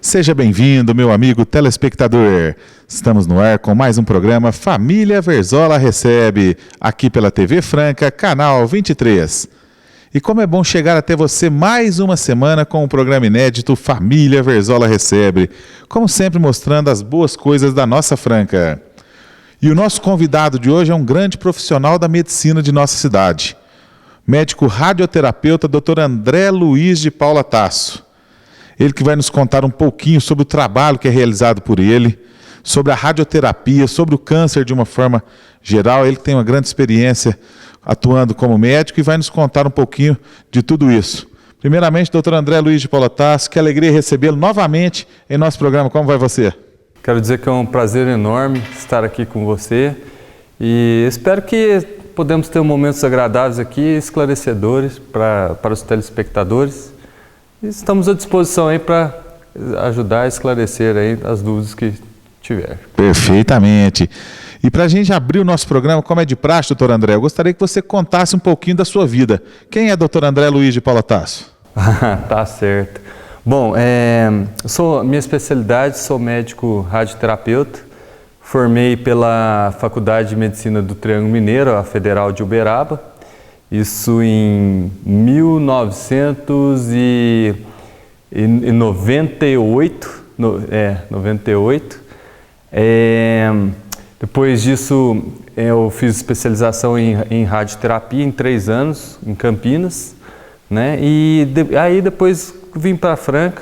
Seja bem-vindo, meu amigo telespectador. Estamos no ar com mais um programa Família Verzola Recebe, aqui pela TV Franca, canal 23. E como é bom chegar até você mais uma semana com o programa inédito Família Verzola Recebe, como sempre mostrando as boas coisas da nossa Franca. E o nosso convidado de hoje é um grande profissional da medicina de nossa cidade, médico radioterapeuta Dr. André Luiz de Paula Tasso. Ele que vai nos contar um pouquinho sobre o trabalho que é realizado por ele, sobre a radioterapia, sobre o câncer de uma forma geral. Ele tem uma grande experiência atuando como médico e vai nos contar um pouquinho de tudo isso. Primeiramente, doutor André Luiz de Paula Tasso, que alegria recebê-lo novamente em nosso programa. Como vai você? Quero dizer que é um prazer enorme estar aqui com você e espero que podemos ter momentos agradáveis aqui, esclarecedores para os telespectadores. Estamos à disposição aí para ajudar a esclarecer aí as dúvidas que tiver. Perfeitamente. E para a gente abrir o nosso programa, como é de praxe, doutor André, eu gostaria que você contasse um pouquinho da sua vida. Quem é doutor André Luiz de Paula Tasso? Tá certo. Bom, minha especialidade, sou médico radioterapeuta. Formei pela Faculdade de Medicina do Triângulo Mineiro, a Federal de Uberaba. Isso em 1998. 98. Depois disso, eu fiz especialização em radioterapia em 3 anos, em Campinas, né? Aí depois vim para Franca,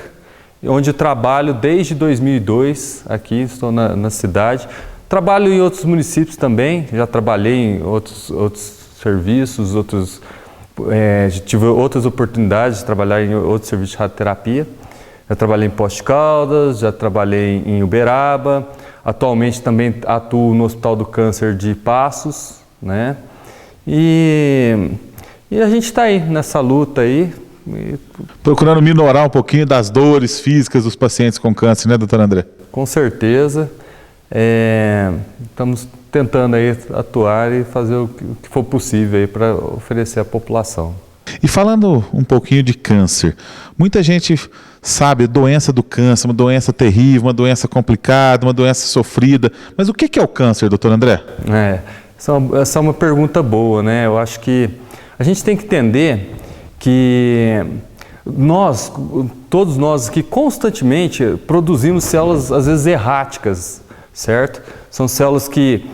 onde trabalho desde 2002, aqui estou na cidade. Trabalho em outros municípios também, já trabalhei em outros serviços, tive outras oportunidades de trabalhar em outros serviços de radioterapia. Já trabalhei em Poços de Caldas, já trabalhei em Uberaba, atualmente também atuo no Hospital do Câncer de Passos, né? E a gente está aí nessa luta aí. Procurando minorar um pouquinho das dores físicas dos pacientes com câncer, né, doutor André? Com certeza. Estamos tentando aí atuar e fazer o que for possível aí para oferecer à população. E falando um pouquinho de câncer, muita gente sabe, doença do câncer, uma doença terrível, uma doença complicada, uma doença sofrida, mas o que é o câncer, doutor André? Essa é uma pergunta boa, né? Eu acho que a gente tem que entender que todos nós aqui constantemente produzimos células às vezes erráticas, certo? São células que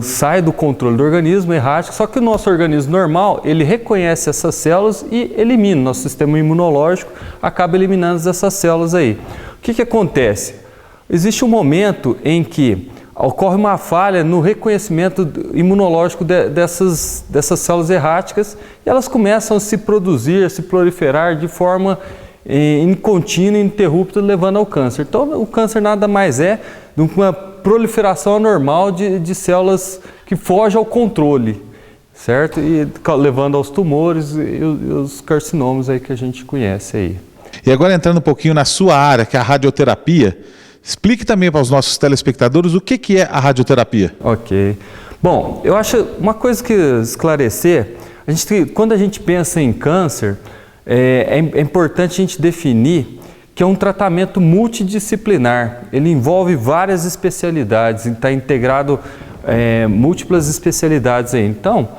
saem do controle do organismo, errático, só que o nosso organismo normal, ele reconhece essas células e elimina. Nosso sistema imunológico acaba eliminando essas células aí. O que acontece? Existe um momento em que ocorre uma falha no reconhecimento imunológico dessas células erráticas e elas começam a se produzir, a se proliferar de forma contínua e ininterrupta, levando ao câncer. Então, o câncer nada mais é do que uma proliferação anormal de células que fogem ao controle, certo? E levando aos tumores e os carcinomas aí que a gente conhece aí. E agora entrando um pouquinho na sua área, que é a radioterapia, explique também para os nossos telespectadores o que é a radioterapia. Ok. Bom, eu acho uma coisa que esclarecer, quando a gente pensa em câncer, é importante a gente definir que é um tratamento multidisciplinar. Ele envolve várias especialidades, está integrado múltiplas especialidades aí. Então,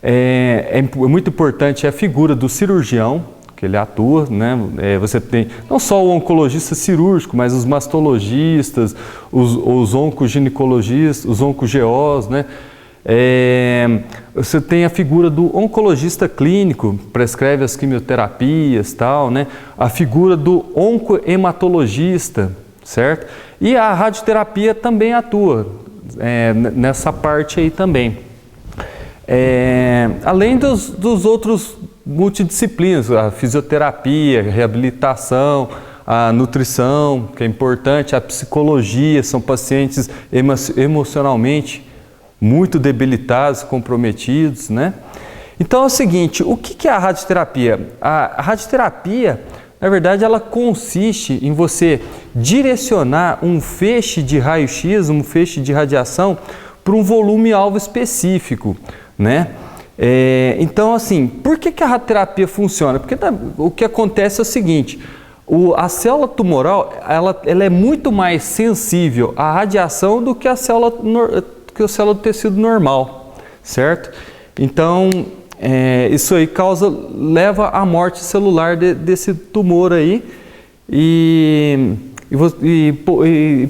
é muito importante a figura do cirurgião, que ele atua, né? Você tem não só o oncologista cirúrgico, mas os mastologistas, os oncoginecologistas, os oncogeós, né? Você tem a figura do oncologista clínico, prescreve as quimioterapias, tal, né? A figura do oncohematologista, certo? E a radioterapia também atua nessa parte aí também. Além dos outros multidisciplinas, a fisioterapia, a reabilitação, a nutrição, que é importante, a psicologia, são pacientes emocionalmente muito debilitados, comprometidos, né? Então é o seguinte, o que é a radioterapia? A radioterapia, na verdade, ela consiste em você direcionar um feixe de raio-x, um feixe de radiação, para um volume-alvo específico, né? Então, assim, por que a radioterapia funciona? Porque o que acontece é o seguinte, A célula tumoral, ela é muito mais sensível à radiação do que a célula do tecido normal, certo? Então, isso aí leva à morte celular desse tumor aí e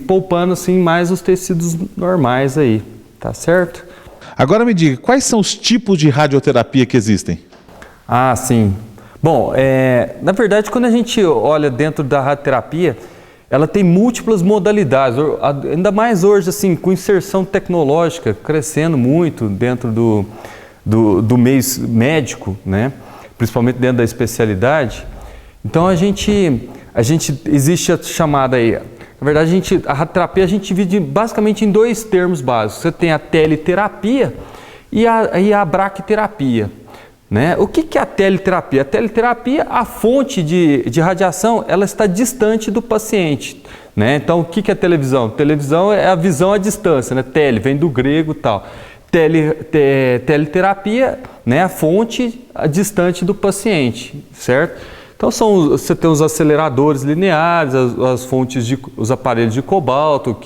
poupando assim mais os tecidos normais aí, tá certo? Agora me diga, quais são os tipos de radioterapia que existem? Ah, sim. Bom, na verdade, quando a gente olha dentro da radioterapia, ela tem múltiplas modalidades, ainda mais hoje, assim, com inserção tecnológica crescendo muito dentro do meio médico, né? Principalmente dentro da especialidade. Então, existe a chamada aí, na verdade, a radioterapia a gente divide basicamente em dois termos básicos. Você tem a teleterapia e a braquiterapia. Né? O que é a teleterapia? A teleterapia, a fonte de radiação, ela está distante do paciente. Né? Então, o que é televisão? Televisão é a visão à distância, né? Tele, vem do grego e tal. Teleterapia, né? A fonte distante do paciente, certo? Então, você tem os aceleradores lineares, as fontes, os aparelhos de cobalto,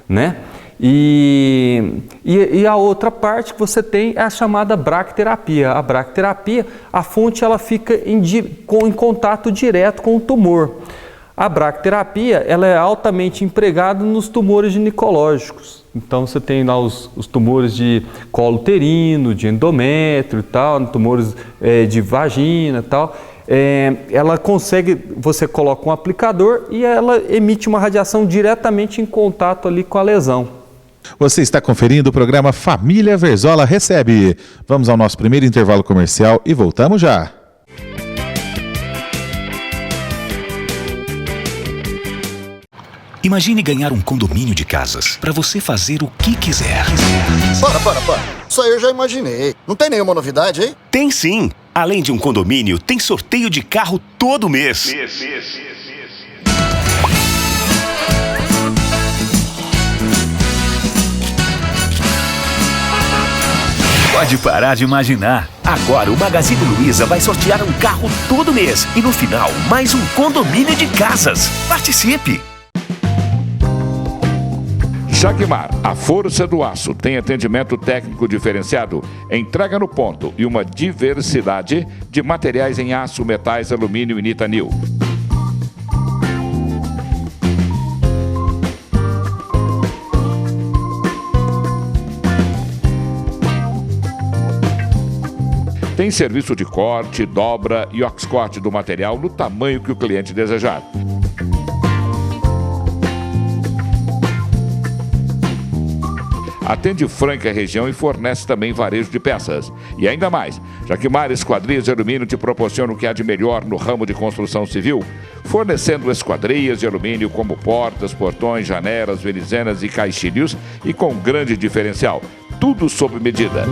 né? E a outra parte que você tem é a chamada braquiterapia. A braquiterapia, a fonte ela fica em contato direto com o tumor. A braquiterapia ela é altamente empregada nos tumores ginecológicos. Então você tem lá os tumores de colo uterino, de endométrio e tal, tumores de vagina e tal. Você coloca um aplicador e ela emite uma radiação diretamente em contato ali com a lesão. Você está conferindo o programa Família Verzola Recebe. Vamos ao nosso primeiro intervalo comercial e voltamos já. Imagine ganhar um condomínio de casas para você fazer o que quiser. Para. Isso aí eu já imaginei. Não tem nenhuma novidade, hein? Tem sim. Além de um condomínio, tem sorteio de carro todo mês. Pode parar de imaginar. Agora o Magazine Luiza vai sortear um carro todo mês. E no final, mais um condomínio de casas. Participe! Jaquimar, a força do aço, tem atendimento técnico diferenciado, entrega no ponto e uma diversidade de materiais em aço, metais, alumínio e nitanil. Tem serviço de corte, dobra e ox-corte do material no tamanho que o cliente desejar. Atende Franca região e fornece também varejo de peças. E ainda mais, Jaquimar Esquadrias de Alumínio te proporciona o que há de melhor no ramo de construção civil, fornecendo esquadrias de alumínio como portas, portões, janelas, verizenas e caixilhos e com grande diferencial. Tudo sob medida.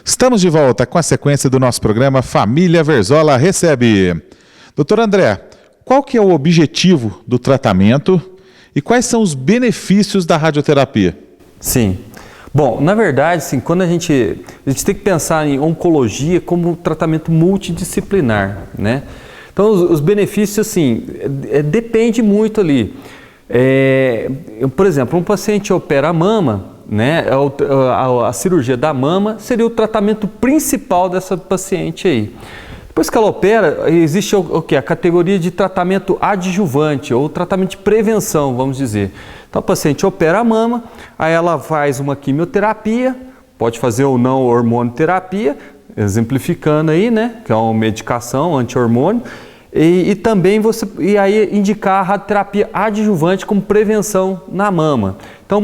Estamos de volta com a sequência do nosso programa Família Verzola Recebe. Doutor André, qual que é o objetivo do tratamento e quais são os benefícios da radioterapia? Sim. Bom, na verdade, sim, quando a gente tem que pensar em oncologia como um tratamento multidisciplinar, né? Então, os benefícios, assim, depende muito ali. Por exemplo, um paciente opera a mama, né? A cirurgia da mama seria o tratamento principal dessa paciente aí. Depois que ela opera, existe o quê? A categoria de tratamento adjuvante ou tratamento de prevenção, vamos dizer. Então, a paciente opera a mama, aí ela faz uma quimioterapia, pode fazer ou não hormonoterapia, exemplificando aí, né? Que é uma medicação anti-hormônio. E também aí indicar a radioterapia adjuvante como prevenção na mama. Então,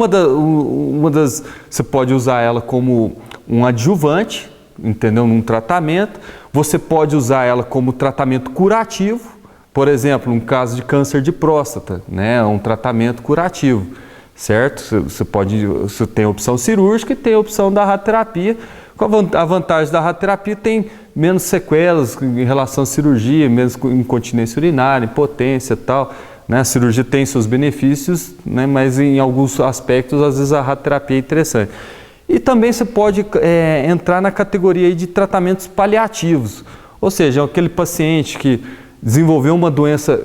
você pode usar ela como um adjuvante, entendeu? Num tratamento. Você pode usar ela como tratamento curativo, por exemplo, no caso de câncer de próstata, né? Um tratamento curativo, certo? Você tem a opção cirúrgica e tem a opção da radioterapia. A vantagem da radioterapia tem menos sequelas em relação à cirurgia, menos incontinência urinária, impotência e tal. Né? A cirurgia tem seus benefícios, né? Mas em alguns aspectos, às vezes, a radioterapia é interessante. E também você pode entrar na categoria de tratamentos paliativos, ou seja, aquele paciente que desenvolveu uma doença,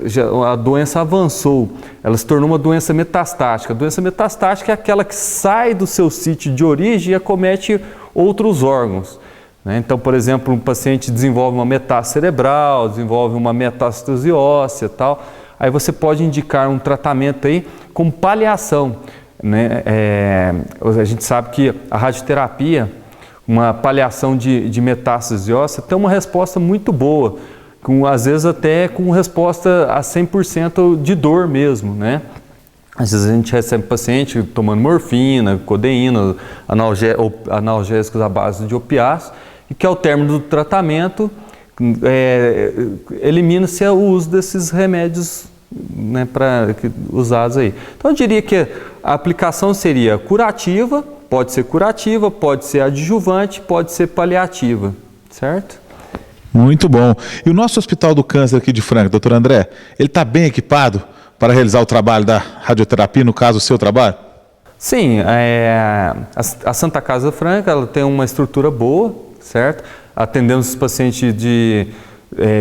a doença avançou, ela se tornou uma doença metastática. A doença metastática é aquela que sai do seu sítio de origem e acomete outros órgãos. Né? Então, por exemplo, um paciente desenvolve uma metástase cerebral, desenvolve uma metástase óssea e tal, aí você pode indicar um tratamento aí com paliação. Né? A gente sabe que a radioterapia, uma paliação de metástase óssea, tem uma resposta muito boa, às vezes até com resposta a 100% de dor mesmo, né? Às vezes a gente recebe paciente tomando morfina, codeína, analgésicos à base de opiáceos, e que ao término do tratamento elimina-se o uso desses remédios, né, usados aí. Então eu diria que a aplicação seria curativa, pode ser adjuvante, pode ser paliativa, certo? Muito bom. E o nosso Hospital do Câncer aqui de Franca, doutor André, ele está bem equipado para realizar o trabalho da radioterapia, no caso, o seu trabalho? Sim, a Santa Casa Franca ela tem uma estrutura boa, certo? Atendemos os pacientes de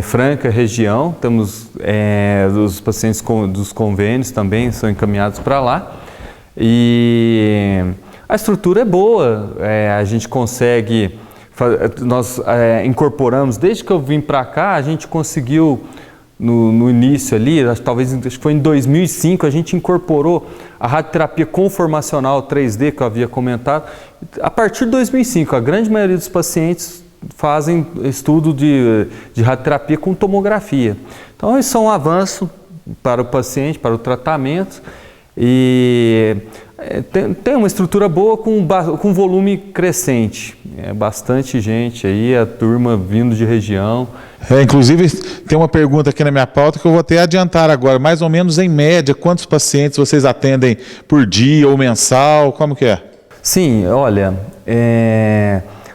Franca, região, temos os pacientes dos convênios também, são encaminhados para lá. E a estrutura é boa, a gente consegue... Nós incorporamos, desde que eu vim para cá, a gente conseguiu, no início ali, acho que foi em 2005, a gente incorporou a radioterapia conformacional 3D, que eu havia comentado. A partir de 2005, a grande maioria dos pacientes fazem estudo de radioterapia com tomografia. Então, isso é um avanço para o paciente, para o tratamento. E tem uma estrutura boa com volume crescente. Bastante gente aí, a turma vindo de região. Inclusive, tem uma pergunta aqui na minha pauta que eu vou até adiantar agora. Mais ou menos, em média, quantos pacientes vocês atendem por dia ou mensal? Como que é? Sim, olha,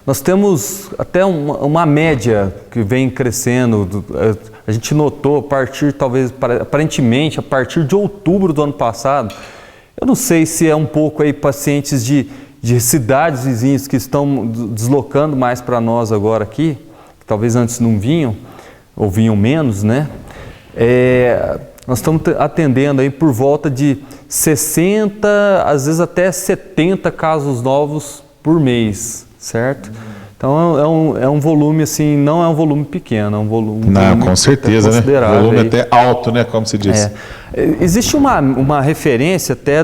nós temos até uma média que vem crescendo. A gente notou aparentemente, a partir de outubro do ano passado, eu não sei se é um pouco aí pacientes de cidades vizinhas que estão deslocando mais para nós agora aqui, que talvez antes não vinham, ou vinham menos, né? Nós estamos atendendo aí por volta de 60, às vezes até 70 casos novos por mês, certo? Então é um volume assim, não é um volume pequeno, é um volume... Não, com certeza, né? Volume aí. até alto, né? Como se diz. Existe uma referência até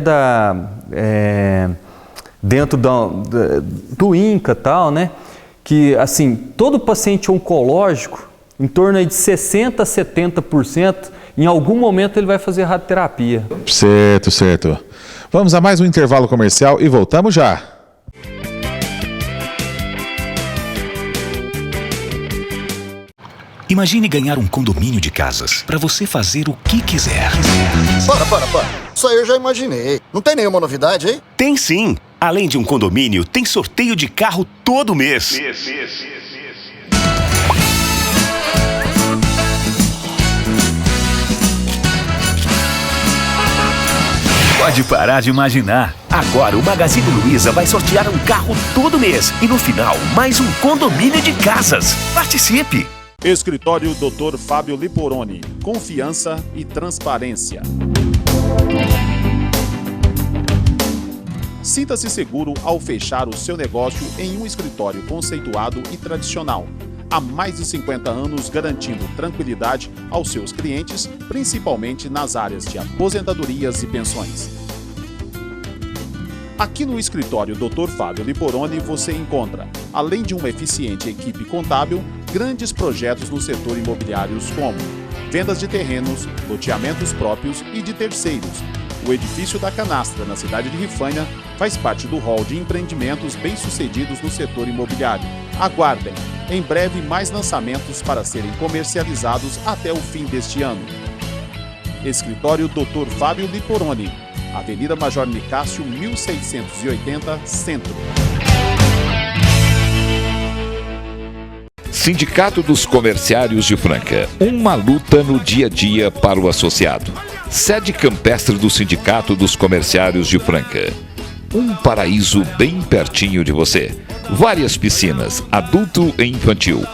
dentro do INCA e tal, né? Que assim, todo paciente oncológico, em torno aí de 60% a 70%, em algum momento ele vai fazer radioterapia. Certo. Vamos a mais um intervalo comercial e voltamos já. Imagine ganhar um condomínio de casas para você fazer o que quiser. Para. Isso aí eu já imaginei. Não tem nenhuma novidade, hein? Tem sim. Além de um condomínio, tem sorteio de carro todo mês. Pode parar de imaginar. Agora o Magazine Luiza vai sortear um carro todo mês. E no final, mais um condomínio de casas. Participe! Escritório Dr. Fábio Liporoni. Confiança e transparência. Sinta-se seguro ao fechar o seu negócio em um escritório conceituado e tradicional. Há mais de 50 anos garantindo tranquilidade aos seus clientes, principalmente nas áreas de aposentadorias e pensões. Aqui no escritório Dr. Fábio Liporoni você encontra, além de uma eficiente equipe contábil, grandes projetos no setor imobiliários como vendas de terrenos, loteamentos próprios e de terceiros. O edifício da Canastra, na cidade de Rifaina, faz parte do hall de empreendimentos bem-sucedidos no setor imobiliário. Aguardem, em breve mais lançamentos para serem comercializados até o fim deste ano. Escritório Dr. Fábio Liporoni, Avenida Major Nicásio, 1680, Centro. Sindicato dos Comerciários de Franca. Uma luta no dia a dia para o associado. Sede campestre do Sindicato dos Comerciários de Franca. Um paraíso bem pertinho de você. Várias piscinas, adulto e infantil.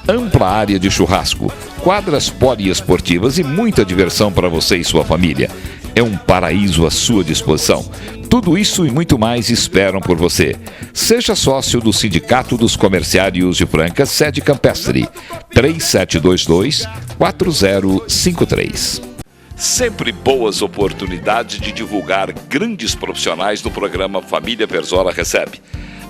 Ampla área de churrasco, quadras poliesportivas e muita diversão para você e sua família. É um paraíso à sua disposição. Tudo isso e muito mais esperam por você. Seja sócio do Sindicato dos Comerciários de Franca, sede campestre, 3722-4053. Sempre boas oportunidades de divulgar grandes profissionais no programa Família Verzola Recebe.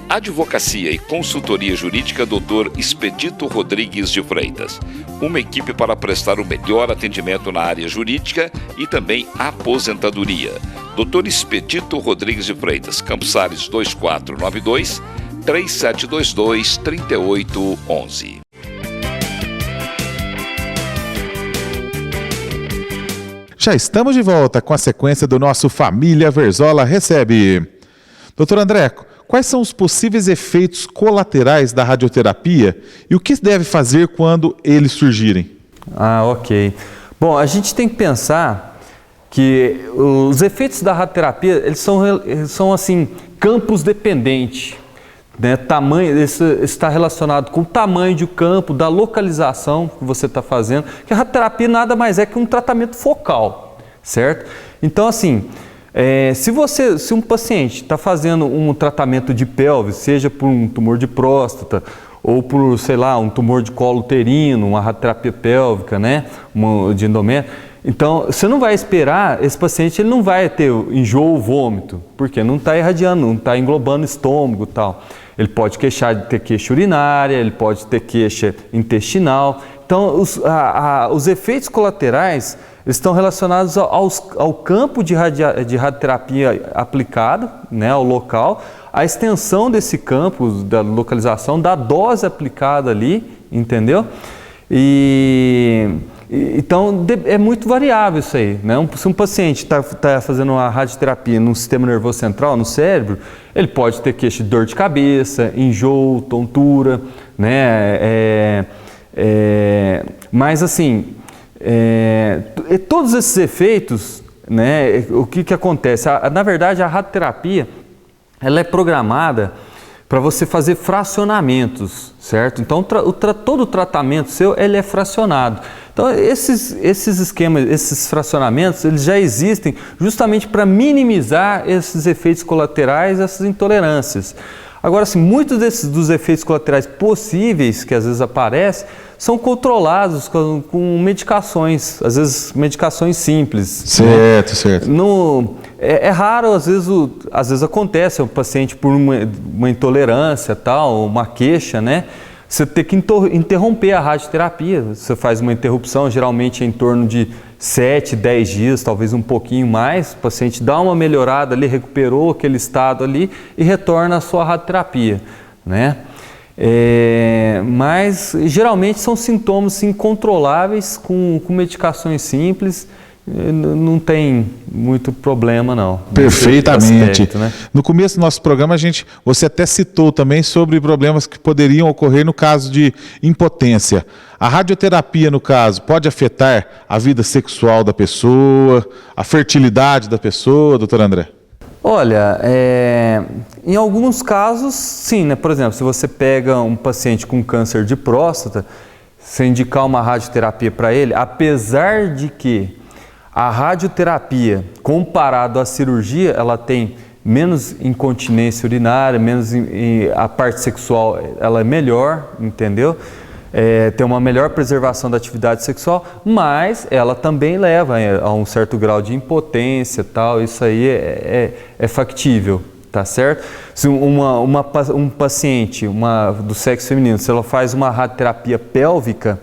Advocacia e Consultoria Jurídica Dr. Expedito Rodrigues de Freitas. Uma equipe para prestar o melhor atendimento na área jurídica e também aposentadoria. Dr. Expedito Rodrigues de Freitas, Campos Sales 2492, 3722-3811. Já estamos de volta com a sequência do nosso Família Verzola Recebe. Doutor André, quais são os possíveis efeitos colaterais da radioterapia e o que se deve fazer quando eles surgirem? Ok. Bom, a gente tem que pensar que os efeitos da radioterapia, eles são assim, campos dependentes. Né? Tamanho, isso está relacionado com o tamanho de campo, da localização que você está fazendo, que a radioterapia nada mais é que um tratamento focal, certo? Então, assim, se um paciente está fazendo um tratamento de pelve, seja por um tumor de próstata, ou por, sei lá, um tumor de colo uterino, uma radioterapia pélvica, né, de endométrio, então você não vai esperar, esse paciente ele não vai ter enjoo ou vômito, porque não está irradiando, não está englobando o estômago e tal. Ele pode ter queixa urinária, ele pode ter queixa intestinal. Então, os efeitos colaterais estão relacionados ao campo de radioterapia aplicado, né, ao local, a extensão desse campo, da localização, da dose aplicada ali, entendeu? Então, é muito variável isso aí, né? Se um paciente está fazendo uma radioterapia no sistema nervoso central, no cérebro, ele pode ter queixa de dor de cabeça, enjoo, tontura, né? Mas assim, todos esses efeitos, né? O que acontece? Na verdade, a radioterapia, ela é programada para você fazer fracionamentos, certo? Então, todo o tratamento seu, ele é fracionado. Então, esses esquemas, esses fracionamentos, eles já existem justamente para minimizar esses efeitos colaterais, essas intolerâncias. Agora, assim, muitos dos efeitos colaterais possíveis que às vezes aparecem são controlados com medicações, às vezes medicações simples. Certo, né? Certo. É raro, às vezes acontece, o paciente por uma intolerância, tal, uma queixa, né? Você tem que interromper a radioterapia. Você faz uma interrupção, geralmente em torno de 7, 10 dias, talvez um pouquinho mais. O paciente dá uma melhorada ali, recuperou aquele estado ali e retorna à sua radioterapia, né? Mas geralmente são sintomas incontroláveis com medicações simples. Não tem muito problema, não. Perfeitamente. Aspecto, né? No começo do nosso programa, você até citou também sobre problemas que poderiam ocorrer no caso de impotência. A radioterapia, no caso, pode afetar a vida sexual da pessoa, a fertilidade da pessoa, doutor André? Olha, em alguns casos, sim, né? Por exemplo, se você pega um paciente com câncer de próstata, você indicar uma radioterapia para ele, apesar de que a radioterapia, comparado à cirurgia, ela tem menos incontinência urinária, a parte sexual ela é melhor, entendeu? Tem uma melhor preservação da atividade sexual, mas ela também leva a um certo grau de impotência, tal. Isso aí é factível, tá certo? Se um paciente do sexo feminino, se ela faz uma radioterapia pélvica,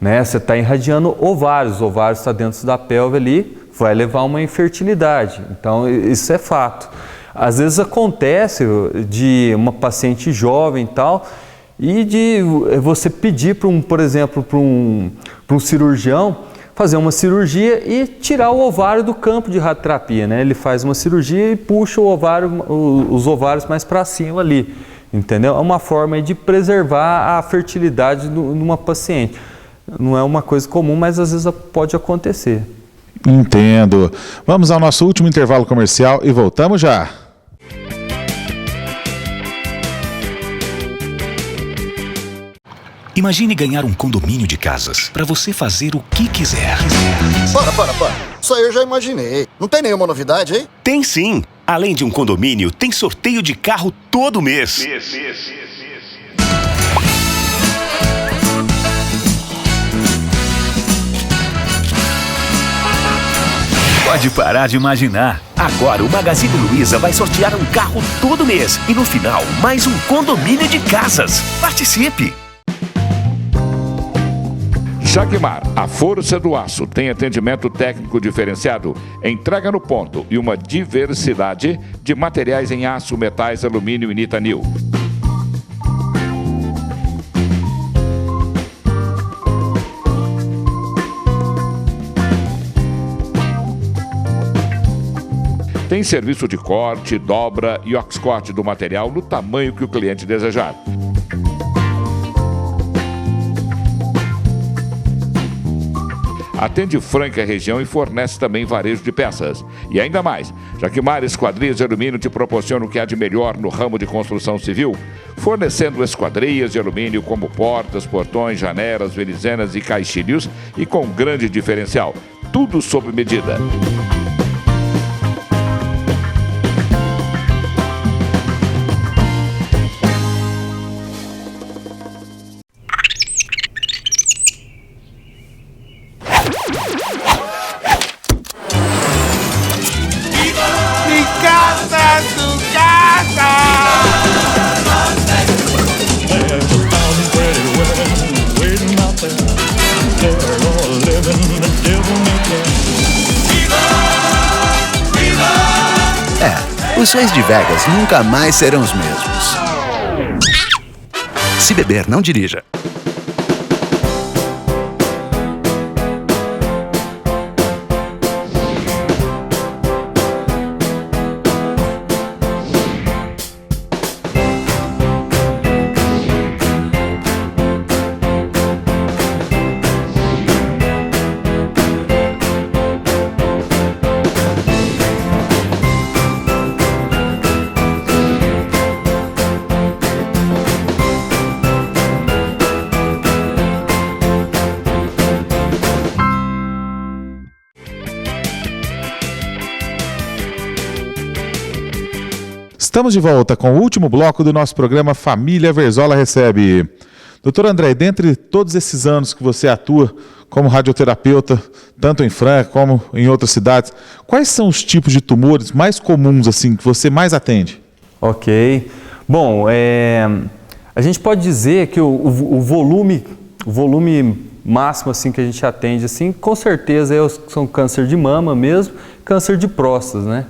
né, você está irradiando ovários, os ovários estão dentro da pelve ali, vai levar a uma infertilidade. Então, isso é fato. Às vezes acontece de uma paciente jovem e tal, e de você pedir por exemplo, para um cirurgião fazer uma cirurgia e tirar o ovário do campo de radioterapia, né? Ele faz uma cirurgia e puxa os ovários mais para cima ali, entendeu? É uma forma de preservar a fertilidade numa paciente. Não é uma coisa comum, mas às vezes pode acontecer. Entendo. Vamos ao nosso último intervalo comercial e voltamos já. Imagine ganhar um condomínio de casas para você fazer o que quiser. Para. Isso aí eu já imaginei. Não tem nenhuma novidade, hein? Tem sim! Além de um condomínio, tem sorteio de carro todo mês. Pode parar de imaginar. Agora o Magazine Luiza vai sortear um carro todo mês e no final mais um condomínio de casas. Participe! Jaquimar, a força do aço, tem atendimento técnico diferenciado, entrega no ponto e uma diversidade de materiais em aço, metais, alumínio e nitanil. Tem serviço de corte, dobra e ox-corte do material no tamanho que o cliente desejar. Atende Franca e região e fornece também varejo de peças. E ainda mais, Jaquimar Esquadrias de Alumínio te proporciona o que há de melhor no ramo de construção civil, fornecendo esquadrias de alumínio como portas, portões, janelas, venezianas e caixilhos e com grande diferencial. Tudo sob medida. Os sonhos de Vegas nunca mais serão os mesmos. Se beber, não dirija. Estamos de volta com o último bloco do nosso programa Família Verzola Recebe. Doutor André, dentre todos esses anos que você atua como radioterapeuta, tanto em Franca como em outras cidades, quais são os tipos de tumores mais comuns assim que você mais atende? Ok. Bom, a gente pode dizer que o volume máximo assim, que a gente atende, assim, com certeza são câncer de mama mesmo, câncer de próstata, né?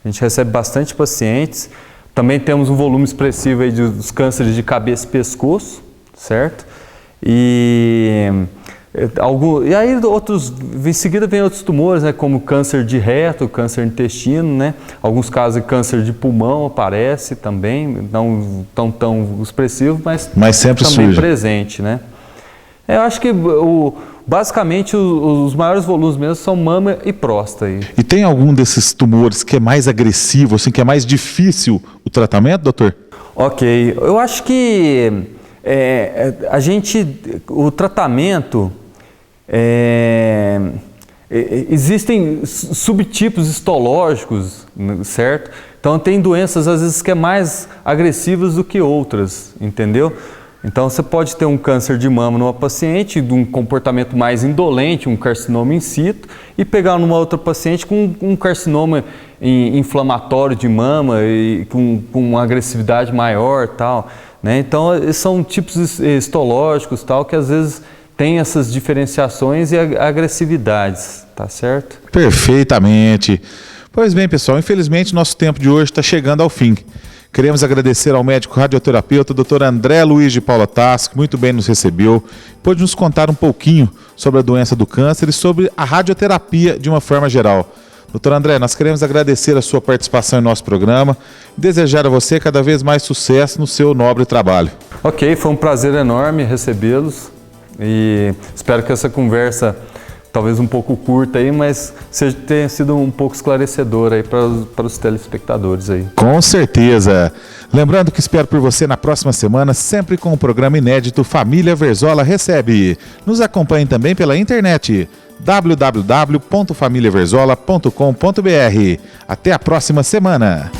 A gente recebe bastante pacientes. Também temos um volume expressivo aí dos cânceres de cabeça e pescoço, certo? E aí em seguida vem outros tumores, né, como câncer de reto, câncer de intestino, né? Alguns casos de câncer de pulmão aparece também, não tão expressivo, mas sempre também surge. Presente, né? Eu acho que basicamente os maiores volumes mesmo são mama e próstata. E tem algum desses tumores que é mais agressivo, assim, que é mais difícil o tratamento, doutor? Ok, eu acho que o tratamento, existem subtipos histológicos, certo? Então tem doenças às vezes que é mais agressivas do que outras, entendeu? Então você pode ter um câncer de mama numa paciente de um comportamento mais indolente, um carcinoma in situ, e pegar numa outra paciente com um carcinoma inflamatório de mama e com uma agressividade maior, tal, né? Então são tipos histológicos, tal, que às vezes tem essas diferenciações e agressividades, tá certo? Perfeitamente. Pois bem, pessoal, infelizmente nosso tempo de hoje está chegando ao fim. Queremos agradecer ao médico radioterapeuta Dr. André Luiz de Paula Tassi, que muito bem nos recebeu, pôde nos contar um pouquinho sobre a doença do câncer e sobre a radioterapia de uma forma geral. Dr. André, nós queremos agradecer a sua participação em nosso programa e desejar a você cada vez mais sucesso no seu nobre trabalho. Ok, foi um prazer enorme recebê-los e espero que essa conversa, talvez um pouco curta aí, mas tenha sido um pouco esclarecedora aí para os telespectadores aí. Com certeza. Lembrando que espero por você na próxima semana, sempre com o programa inédito Família Verzola Recebe. Nos acompanhe também pela internet www.familiaverzola.com.br. Até a próxima semana.